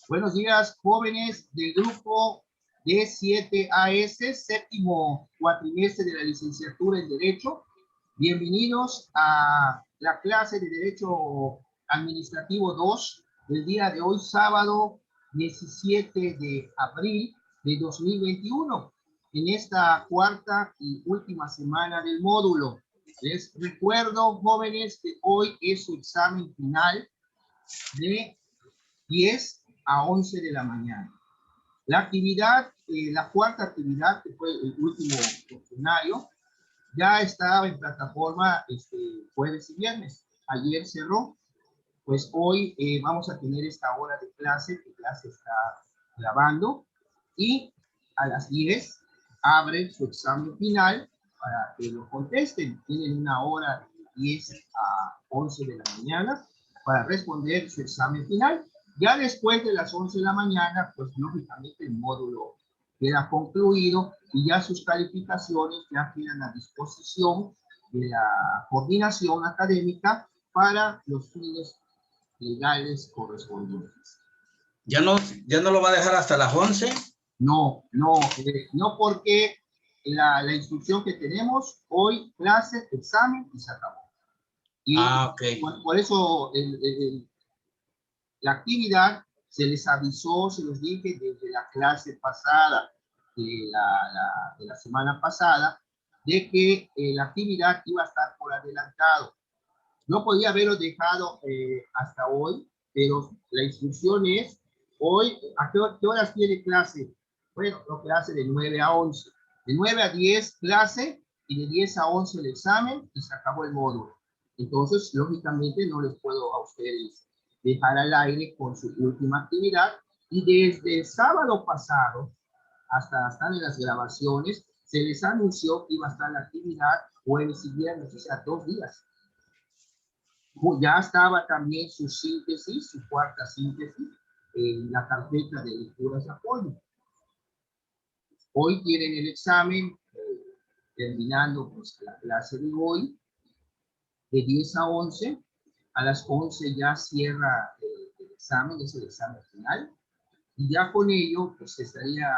Buenos días, jóvenes del grupo D7AS, séptimo cuatrimestre de la licenciatura en Derecho. Bienvenidos a la clase de Derecho Administrativo 2 del día de hoy, sábado 17 de abril de 2021, en esta cuarta y última semana del módulo. Les recuerdo, jóvenes, que hoy es su examen final de 10 a 11 de la mañana. La actividad, la cuarta actividad, que fue el último cuestionario, ya estaba en plataforma jueves y viernes. Ayer cerró. Pues hoy vamos a tener esta hora de clase, que ya se está grabando, y a las 10 abre su examen final para que lo contesten. Tienen una hora de 10 a 11 de la mañana para responder su examen final. Ya después de las 11 de la mañana, pues lógicamente el módulo queda concluido y ya sus calificaciones ya quedan a disposición de la coordinación académica para los fines legales correspondientes. ¿Ya no lo va a dejar hasta las 11? No, porque la instrucción que tenemos hoy, clase, examen y se acabó. Y ok. por eso la actividad se les avisó, se los dije desde la clase pasada, de la semana pasada, de que la actividad iba a estar por adelantado. No podía haberlo dejado hasta hoy, pero la instrucción es, hoy, ¿a qué horas tiene clase? Bueno, no, clase de 9 a 11. De 9 a 10 clase y de 10 a 11 el examen y se acabó el módulo. Entonces, lógicamente, no les puedo a ustedes dejar al aire con su última actividad. Y desde el sábado pasado, hasta en las grabaciones, se les anunció que iba a estar la actividad jueves y viernes, o sea, 2 días. Ya estaba también su síntesis, su cuarta síntesis, en la carpeta de lecturas de apoyo. Hoy tienen el examen, terminando pues la clase de hoy, de 10 a 11. A las 11 ya cierra el examen, es el examen final. Y ya con ello, pues se estaría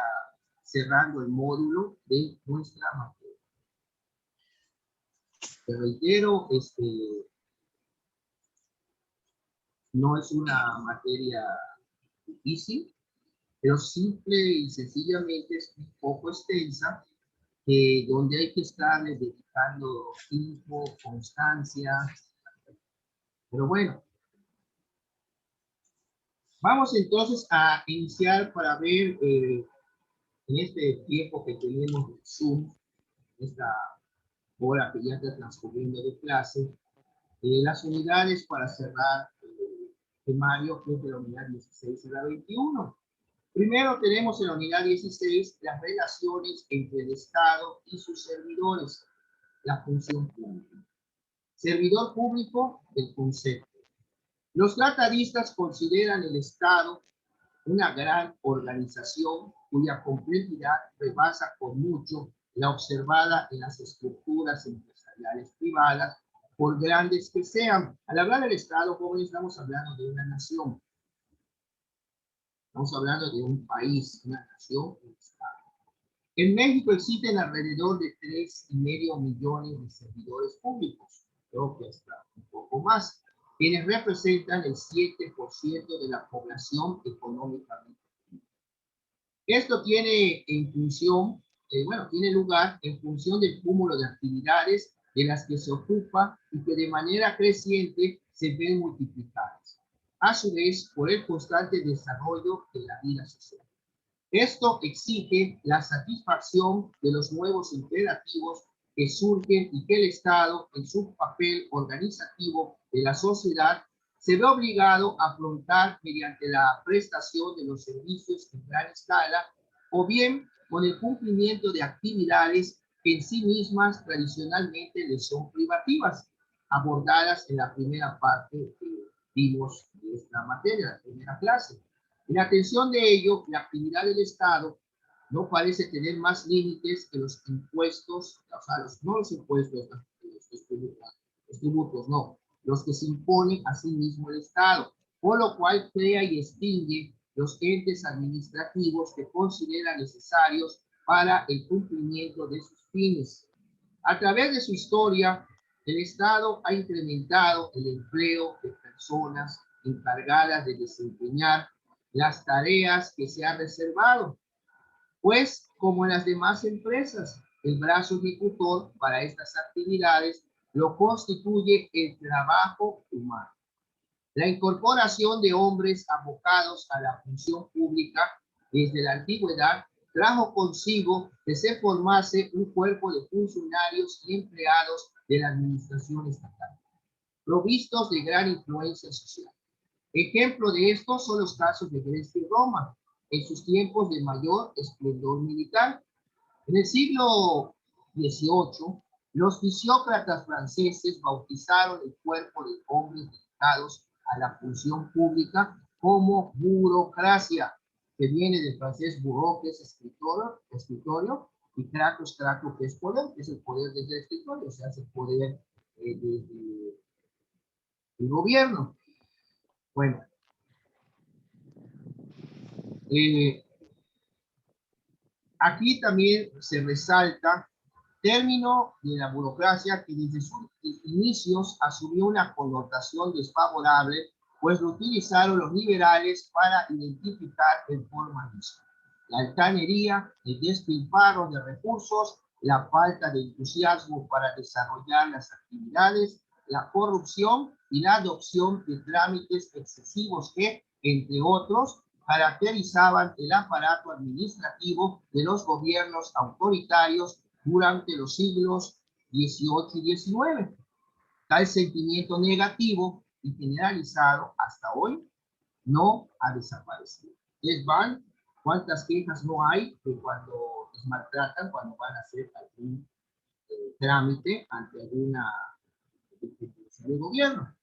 cerrando el módulo de nuestra materia. Te reitero, no es una materia difícil, pero simple y sencillamente es un poco extensa, donde hay que estar dedicando tiempo, constancia. Pero bueno, vamos entonces a iniciar para ver en este tiempo que tenemos de Zoom, esta hora que ya está transcurriendo de clase, las unidades para cerrar el temario, que es de la unidad 16 a la 21. Primero tenemos en la unidad 16 las relaciones entre el Estado y sus servidores, la función pública. Servidor público, el concepto. Los tratadistas consideran el Estado una gran organización cuya complejidad rebasa con mucho la observada en las estructuras empresariales privadas, por grandes que sean. Al hablar del Estado, jóvenes, estamos hablando de una nación. Estamos hablando de un país, una nación, un Estado. En México existen alrededor de 3,5 millones de servidores públicos, creo que hasta un poco más, quienes representan el 7% de la población económicamente. Esto tiene en función, tiene lugar en función del cúmulo de actividades de las que se ocupa y que de manera creciente se ven multiplicadas, a su vez por el constante desarrollo de la vida social. Esto exige la satisfacción de los nuevos imperativos que surgen y que el Estado, en su papel organizativo de la sociedad, se ve obligado a afrontar mediante la prestación de los servicios en gran escala o bien con el cumplimiento de actividades que en sí mismas tradicionalmente les son privativas, abordadas en la primera parte que vimos de esta materia, la primera clase. En atención de ello, la actividad del Estado no parece tener más límites que los impuestos, o sea, no los impuestos, los tributos, no, los que se imponen a sí mismo el Estado, por lo cual crea y extingue los entes administrativos que consideran necesarios para el cumplimiento de sus fines. A través de su historia, el Estado ha incrementado el empleo de personas encargadas de desempeñar las tareas que se han reservado, pues como en las demás empresas, el brazo ejecutor para estas actividades lo constituye el trabajo humano. La incorporación de hombres abocados a la función pública desde la antigüedad trajo consigo que se formase un cuerpo de funcionarios y empleados de la administración estatal, provistos de gran influencia social. Ejemplo de esto son los casos de Grecia y Roma, en sus tiempos de mayor esplendor militar. En el siglo XVIII, los fisiócratas franceses bautizaron el cuerpo de hombres dedicados a la función pública como burocracia, que viene del francés bureau, que es escritorio, y kratos, que es poder, que es el poder desde el escritorio, o sea, es el poder del gobierno. Bueno, aquí también se resalta término de la burocracia que desde sus inicios asumió una connotación desfavorable, pues lo utilizaron los liberales para identificar el formalismo, la altanería, el despilfarro de recursos, la falta de entusiasmo para desarrollar las actividades, la corrupción y la adopción de trámites excesivos que, entre otros, caracterizaban el aparato administrativo de los gobiernos autoritarios durante los siglos XVIII y XIX. Tal sentimiento negativo y generalizado hasta hoy no ha desaparecido. ¿Les van? ¿Cuántas quejas no hay de cuando les maltratan, cuando van a hacer algún trámite ante alguna institución de gobierno?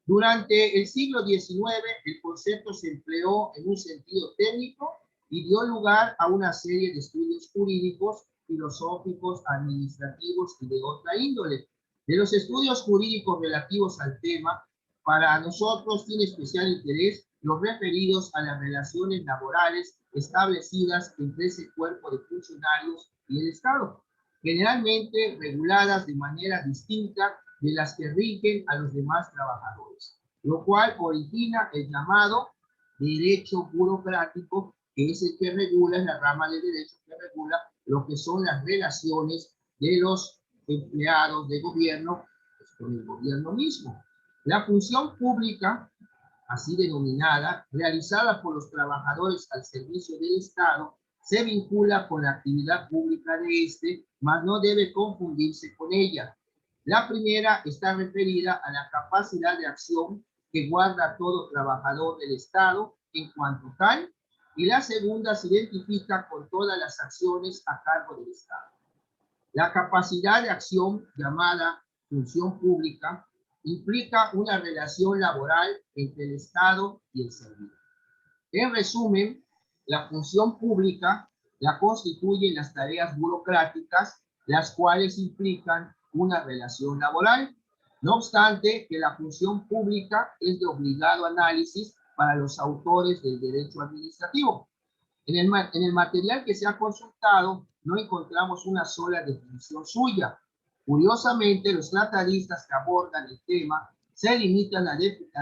Durante el siglo XIX, el concepto se empleó en un sentido técnico y dio lugar a una serie de estudios jurídicos, filosóficos, administrativos y de otra índole. De los estudios jurídicos relativos al tema, para nosotros tiene especial interés los referidos a las relaciones laborales establecidas entre ese cuerpo de funcionarios y el Estado, generalmente reguladas de manera distinta de las que rigen a los demás trabajadores, lo cual origina el llamado derecho burocrático, que es el que regula, es la rama de derecho que regula lo que son las relaciones de los empleados de gobierno con el gobierno mismo. La función pública, así denominada, realizada por los trabajadores al servicio del Estado, se vincula con la actividad pública de este, mas no debe confundirse con ella. La primera está referida a la capacidad de acción que guarda todo trabajador del Estado en cuanto tal, y la segunda se identifica con todas las acciones a cargo del Estado. La capacidad de acción, llamada función pública, implica una relación laboral entre el Estado y el servidor. En resumen, la función pública la constituyen las tareas burocráticas, las cuales implican una relación laboral. No obstante, que la función pública es de obligado análisis para los autores del derecho administrativo. En el material que se ha consultado no encontramos una sola definición suya. Curiosamente, los tratadistas que abordan el tema se limitan a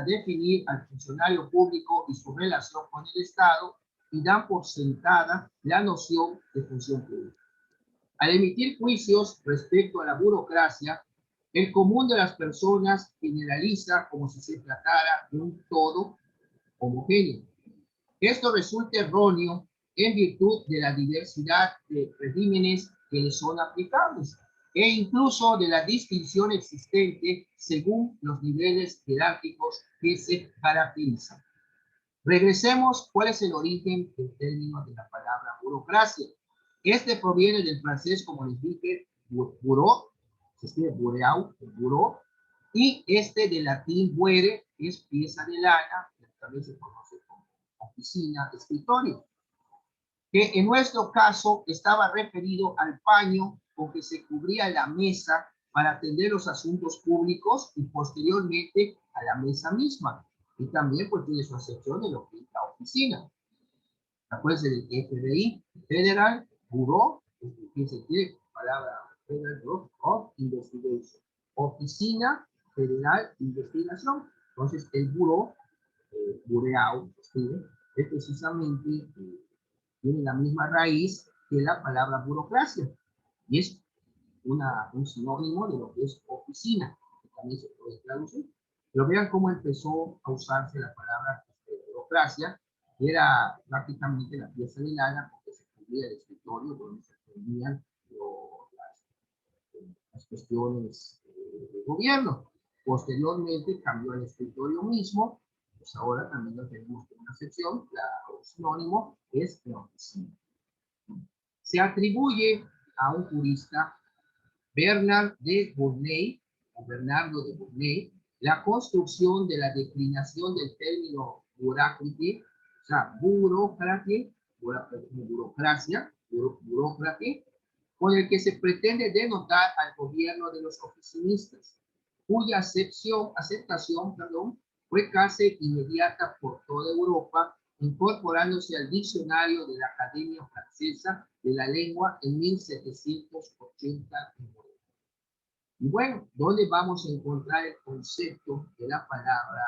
definir al funcionario público y su relación con el Estado y dan por sentada la noción de función pública. Al emitir juicios respecto a la burocracia, el común de las personas generaliza como si se tratara de un todo homogéneo. Esto resulta erróneo en virtud de la diversidad de regímenes que le son aplicables e incluso de la distinción existente según los niveles jerárquicos que se caracterizan. Regresemos, ¿cuál es el origen del término de la palabra burocracia? Este proviene del francés, como les dije, bureau, se escribe bureau, bureau, y este del latín buere, es pieza de lana, que también se conoce como oficina, escritorio, que en nuestro caso estaba referido al paño con que se cubría la mesa para atender los asuntos públicos y posteriormente a la mesa misma. Y también pues tiene su acepción de lo que es la oficina. Acuérdense del FBI, Federal Bureau, que se tiene palabra Federal Bureau of Investigation, Oficina Federal de Investigación. Entonces, el Bureau, Bureau, es precisamente, tiene la misma raíz que la palabra burocracia, y es un sinónimo de lo que es oficina, que también se puede traducir. Pero vean cómo empezó a usarse la palabra burocracia, que era prácticamente la pieza de lana porque se cubría el escritorio donde se tenían las cuestiones de gobierno. Posteriormente cambió el escritorio mismo, pues ahora también lo tenemos como una sección, el sinónimo es la oficina. Se atribuye a un jurista, Bernard de Burney, o Bernardo de Burney, la construcción de la declinación del término burócrata, o sea, burocracia, con el que se pretende denotar al gobierno de los oficinistas, cuya aceptación fue casi inmediata por toda Europa, incorporándose al diccionario de la Academia Francesa de la Lengua en 1789. Y bueno, ¿dónde vamos a encontrar el concepto de la palabra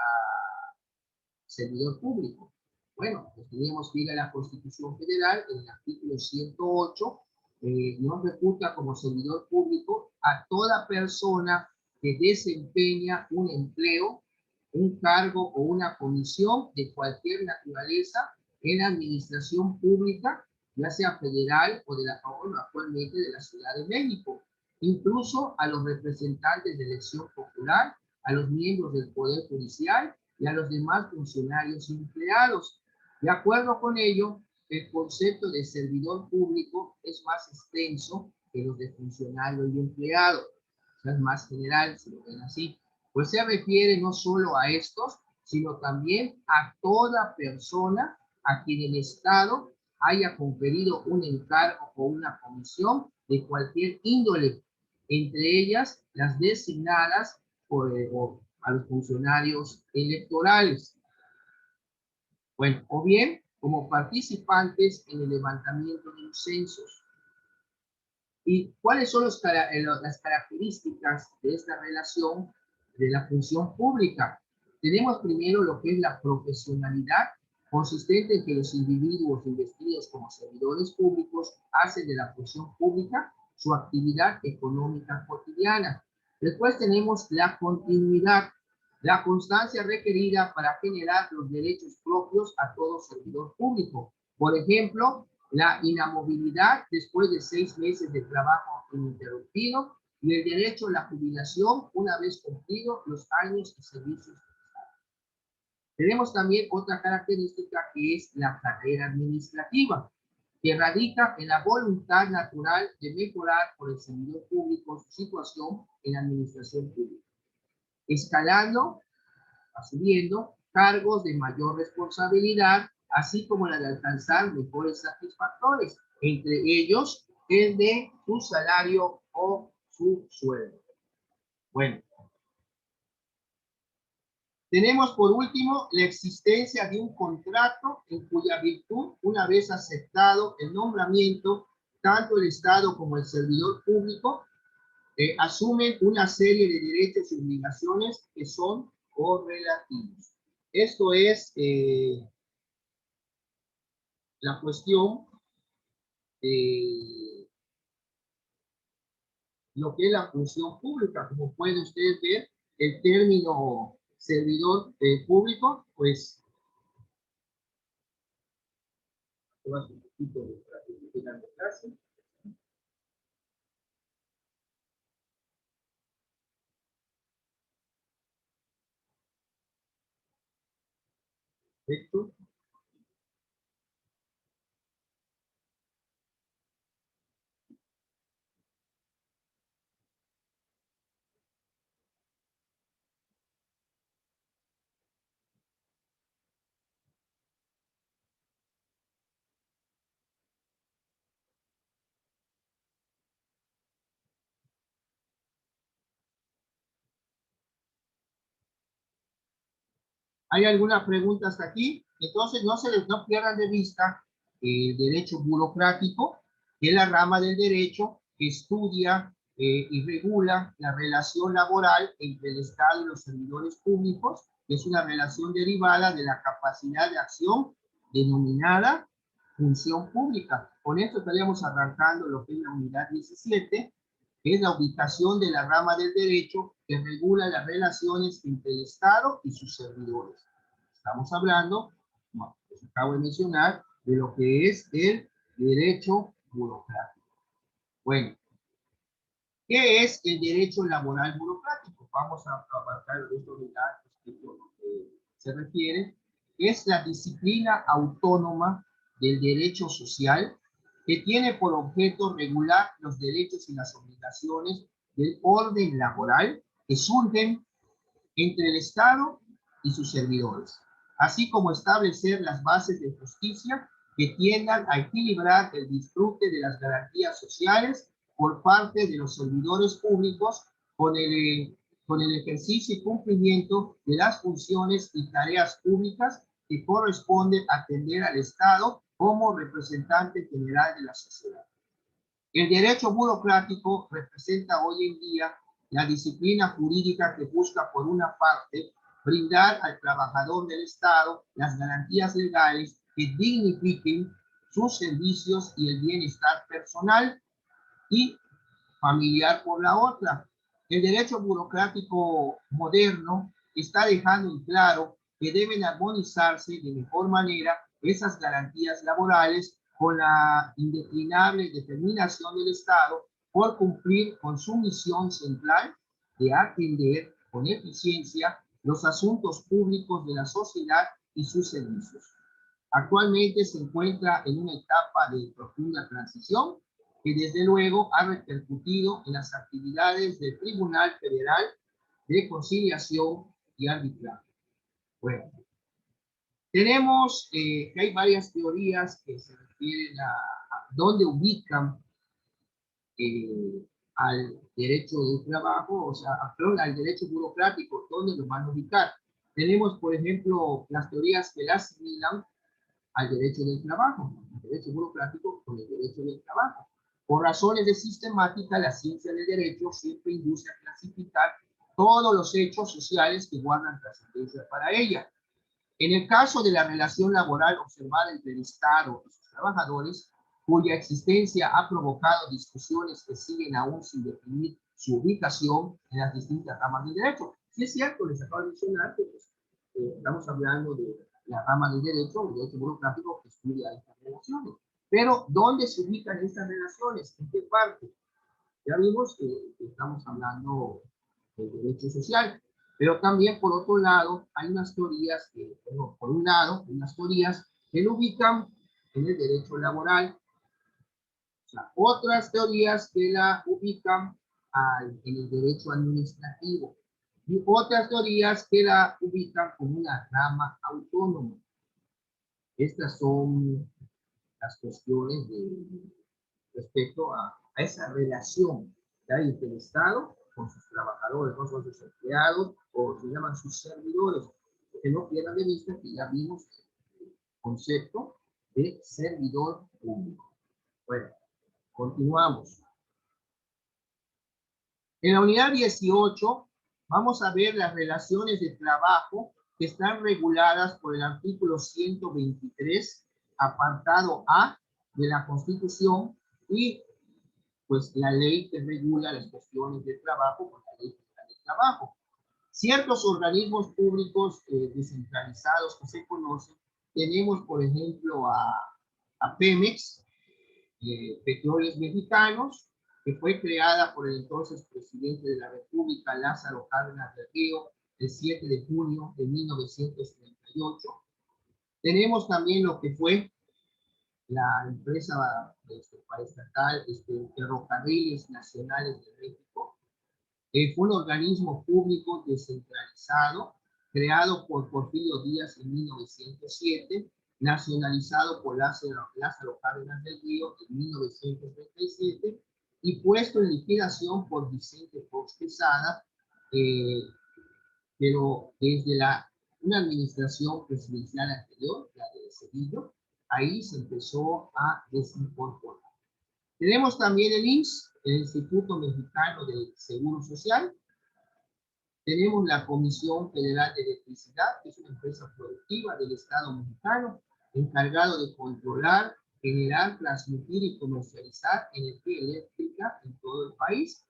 servidor público? Bueno, pues teníamos que ir a la Constitución Federal, en el artículo 108, nos reputa como servidor público a toda persona que desempeña un empleo, un cargo o una comisión de cualquier naturaleza en la administración pública, ya sea federal o de la, bueno, actualmente de la Ciudad de México, incluso a los representantes de elección popular, a los miembros del Poder Judicial y a los demás funcionarios y empleados. De acuerdo con ello, el concepto de servidor público es más extenso que los de funcionario y empleado. O sea, es más general, si lo ven así. Pues se refiere no solo a estos, sino también a toda persona a quien el Estado haya conferido un encargo o una comisión de cualquier índole, entre ellas las designadas por, a los funcionarios electorales. Bueno, o bien como participantes en el levantamiento de los censos. ¿Y cuáles son las características de esta relación de la función pública? Tenemos primero lo que es la profesionalidad, consistente en que los individuos investidos como servidores públicos hacen de la función pública su actividad económica cotidiana. Después tenemos la continuidad, la constancia requerida para generar los derechos propios a todo servidor público. Por ejemplo, la inamovilidad después de 6 meses de trabajo ininterrumpido y el derecho a la jubilación una vez cumplidos los años de servicios. Tenemos también otra característica que es la carrera administrativa, que radica en la voluntad natural de mejorar por el servidor público su situación en la administración pública, escalando, asumiendo cargos de mayor responsabilidad, así como la de alcanzar mejores satisfactores, entre ellos el de su salario o su sueldo. Bueno, tenemos por último la existencia de un contrato en cuya virtud, una vez aceptado el nombramiento, tanto el Estado como el servidor público asumen una serie de derechos y obligaciones que son correlativos. Esto es la cuestión de lo que es la función pública. Como puede usted ver, el término servidor público, pues, un poquito de clase. Perfecto. ¿Hay alguna pregunta hasta aquí? Entonces, no pierdan de vista el derecho burocrático, que es la rama del derecho que estudia y regula la relación laboral entre el Estado y los servidores públicos, que es una relación derivada de la capacidad de acción denominada función pública. Con esto estaríamos arrancando lo que es la unidad 17, que es la ubicación de la rama del derecho que regula las relaciones entre el Estado y sus servidores. Estamos hablando, como les acabo de mencionar, de lo que es el derecho burocrático. Bueno, ¿qué es el derecho laboral burocrático? Vamos a abarcar esta unidad respecto a lo que se refiere. Es la disciplina autónoma del derecho social que tiene por objeto regular los derechos y las obligaciones del orden laboral que surgen entre el Estado y sus servidores, así como establecer las bases de justicia que tiendan a equilibrar el disfrute de las garantías sociales por parte de los servidores públicos con el ejercicio y cumplimiento de las funciones y tareas públicas que corresponde atender al Estado como representante general de la sociedad. El derecho burocrático representa hoy en día la disciplina jurídica que busca, por una parte, brindar al trabajador del Estado las garantías legales que dignifiquen sus servicios y el bienestar personal y familiar por la otra. El derecho burocrático moderno está dejando en claro que deben armonizarse de mejor manera esas garantías laborales con la indeclinable determinación del Estado por cumplir con su misión central de atender con eficiencia los asuntos públicos de la sociedad y sus servicios. Actualmente se encuentra en una etapa de profunda transición que desde luego ha repercutido en las actividades del Tribunal Federal de Conciliación y Arbitraje. Bueno, tenemos que hay varias teorías que se refieren a dónde ubican al derecho del trabajo, o sea, al derecho burocrático, dónde lo van a ubicar. Tenemos, por ejemplo, las teorías que la asimilan al derecho del trabajo, el derecho burocrático con el derecho del trabajo. Por razones de sistemática, la ciencia del derecho siempre induce a clasificar todos los hechos sociales que guardan trascendencia para ella. En el caso de la relación laboral observada entre el Estado y sus trabajadores, cuya existencia ha provocado discusiones que siguen aún sin definir su ubicación en las distintas ramas del derecho. Sí es cierto, les acabo de mencionar que pues, estamos hablando de la rama del derecho, el derecho burocrático que estudia estas relaciones. Pero, ¿dónde se ubican estas relaciones? ¿En qué parte? Ya vimos que estamos hablando del derecho social, pero también por otro lado hay unas teorías que, por un lado, unas teorías que lo ubican en el derecho laboral, o sea, otras teorías que la ubican en el derecho administrativo y otras teorías que la ubican como una rama autónoma. Estas son las cuestiones respecto a esa relación que hay entre el Estado con sus trabajadores, no son sus empleados o se llaman sus servidores, que no pierdan de vista que ya vimos el concepto de servidor público. Bueno, continuamos. En la unidad 18 vamos a ver las relaciones de trabajo que están reguladas por el artículo 123, apartado A de la Constitución y pues la ley que regula las cuestiones de trabajo con la ley federal de trabajo. Ciertos organismos públicos descentralizados que se conocen, tenemos por ejemplo a Pemex, Petróleos Mexicanos, que fue creada por el entonces presidente de la República, Lázaro Cárdenas del Río, el 7 de junio de 1938. Tenemos también lo que fue la empresa paraestatal Ferrocarriles Nacionales de México. Fue un organismo público descentralizado, creado por Porfirio Díaz en 1907, nacionalizado por Lázaro Cárdenas del Río en 1937 y puesto en liquidación por Vicente Fox Quesada, pero desde una administración presidencial anterior, Cedillo, ahí se empezó a desincorporar. Tenemos también el IMSS, el Instituto Mexicano del Seguro Social. Tenemos la Comisión Federal de Electricidad, que es una empresa productiva del Estado mexicano, encargado de controlar, generar, transmitir y comercializar energía eléctrica en todo el país.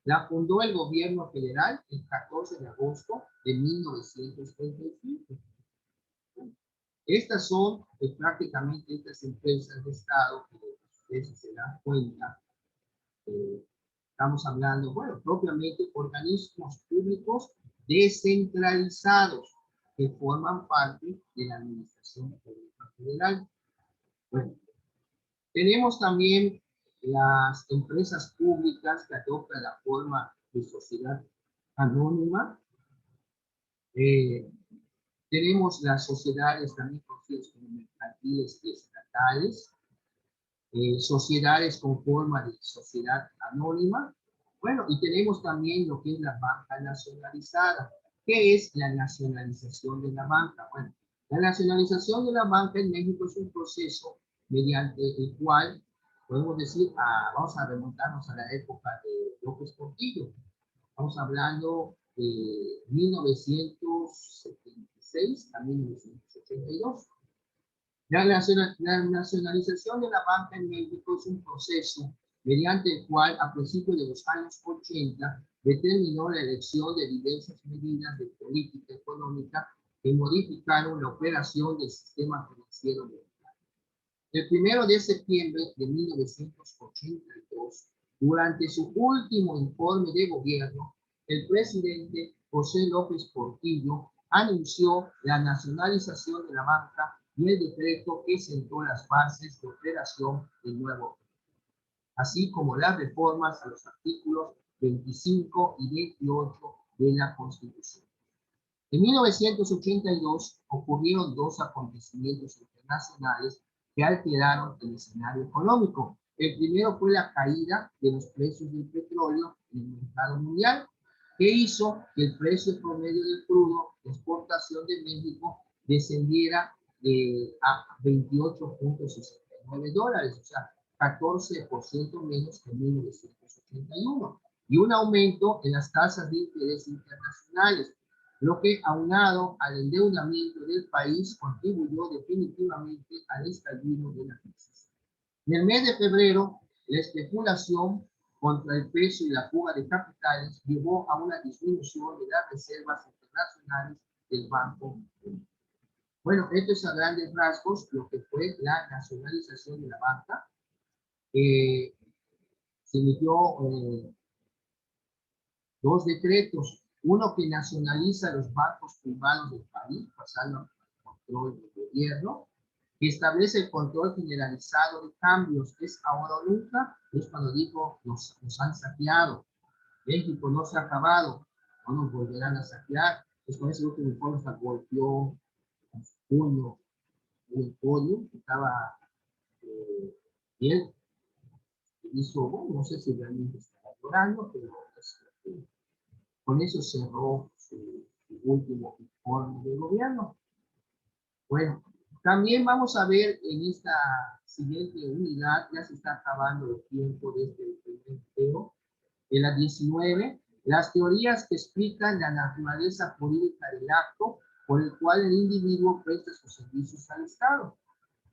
La fundó el gobierno federal el 14 de agosto de 1935. Estas son prácticamente estas empresas de Estado que ustedes se dan cuenta. Estamos hablando, bueno, propiamente organismos públicos descentralizados que forman parte de la Administración Pública Federal. Bueno, tenemos también las empresas públicas que adoptan la forma de sociedad anónima. Tenemos las sociedades también conocidas como mercantiles y estatales, sociedades con forma de sociedad anónima. Bueno, y tenemos también lo que es la banca nacionalizada. ¿Qué es la nacionalización de la banca? Bueno, la nacionalización de la banca en México es un proceso mediante el cual podemos decir, vamos a remontarnos a la época de López Portillo. Estamos hablando de 1976 a 1982. La nacionalización de la banca en México es un proceso mediante el cual a principios de los años 80 determinó la elección de diversas medidas de política económica que modificaron la operación del sistema financiero mexicano. El 1 de septiembre de 1982, durante su último informe de gobierno, el presidente José López Portillo anunció la nacionalización de la banca y el decreto que sentó las bases de operación del nuevo, así como las reformas a los artículos 25 y 28 de la Constitución. En 1982 ocurrieron dos acontecimientos internacionales que alteraron el escenario económico. El primero fue la caída de los precios del petróleo en el mercado mundial, que hizo que el precio promedio del crudo de exportación de México descendiera a $28.69, o sea, 14% menos que en 1981, y un aumento en las tasas de interés internacionales, lo que, aunado al endeudamiento del país, contribuyó definitivamente al estallido de la crisis. En el mes de febrero, la especulación contra el peso y la fuga de capitales llevó a una disminución de las reservas internacionales del Banco Mundial. Bueno, esto es a grandes rasgos lo que fue la nacionalización de la banca. Se emitió dos decretos, uno que nacionaliza los bancos privados del país, pasando al control del gobierno, que establece el control generalizado de cambios. Es ahora o nunca, es cuando digo nos han saqueado. México no se ha acabado, no nos volverán a saquear. Es con ese último informe hasta golpeó con su puño en el podio, que estaba bien, hizo, bueno, no sé si realmente estaba llorando, pero con eso cerró su último informe de gobierno. Bueno, también vamos a ver en esta siguiente unidad, ya se está acabando el tiempo de este primer video, en la 19, las teorías que explican la naturaleza jurídica del acto por el cual el individuo presta sus servicios al Estado.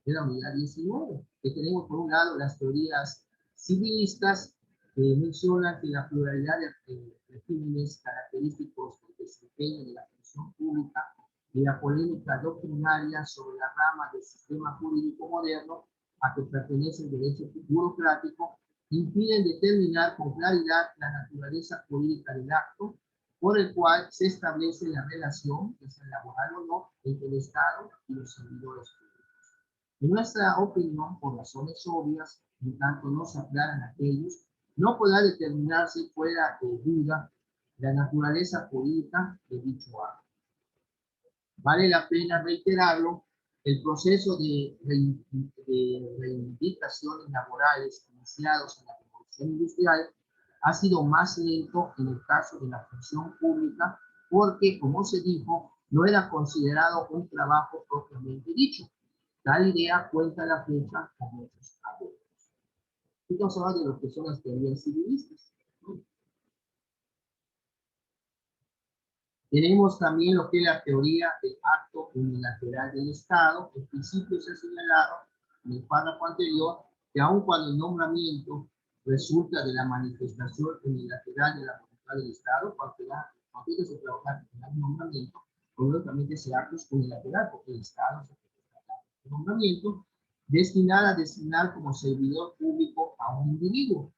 En la unidad 19, que tenemos por un lado las teorías civilistas que mencionan que la pluralidad de regímenes característicos del desempeño de la función pública y la polémica doctrinaria sobre la rama del sistema jurídico moderno a que pertenece el derecho burocrático impiden determinar con claridad la naturaleza jurídica del acto por el cual se establece la relación, que sea laboral o no, entre el Estado y los servidores públicos. En nuestra opinión, por razones obvias, en tanto no se aclaran aquellos, no podrá determinarse fuera de duda la naturaleza jurídica de dicho acto. Vale la pena reiterarlo, el proceso de reivindicaciones laborales iniciados en la Revolución Industrial ha sido más lento en el caso de la función pública porque, como se dijo, no era considerado un trabajo propiamente dicho. Tal idea cuenta a la fecha con muchos adeptos. Y estamos hablando de lo que son las teorías civilistas, ¿no? Tenemos también lo que es la teoría del acto unilateral del Estado. En principio se ha señalado en el párrafo anterior que aun cuando el nombramiento resulta de la manifestación unilateral de la voluntad del Estado, cuando se trabaja en el nombramiento, obviamente ese acto es unilateral porque el Estado se el nombramiento destinado a designar como servidor público a un individuo.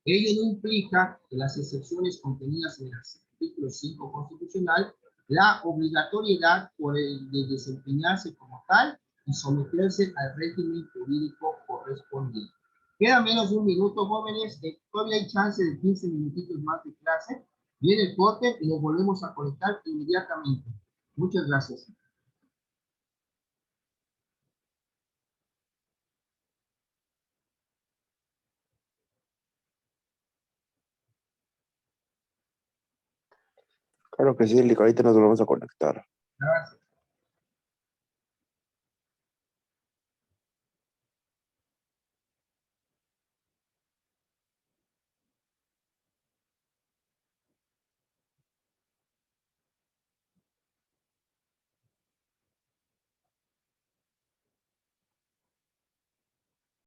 Ello no implica que las excepciones contenidas en el artículo 5 constitucional, la obligatoriedad de desempeñarse como tal y someterse al régimen jurídico correspondiente. Queda menos de un minuto, jóvenes. Todavía hay chance de 15 minutitos más de clase. Viene el corte y nos volvemos a conectar inmediatamente. Muchas gracias. Claro que sí, Lick, ahorita nos volvemos a conectar. Gracias.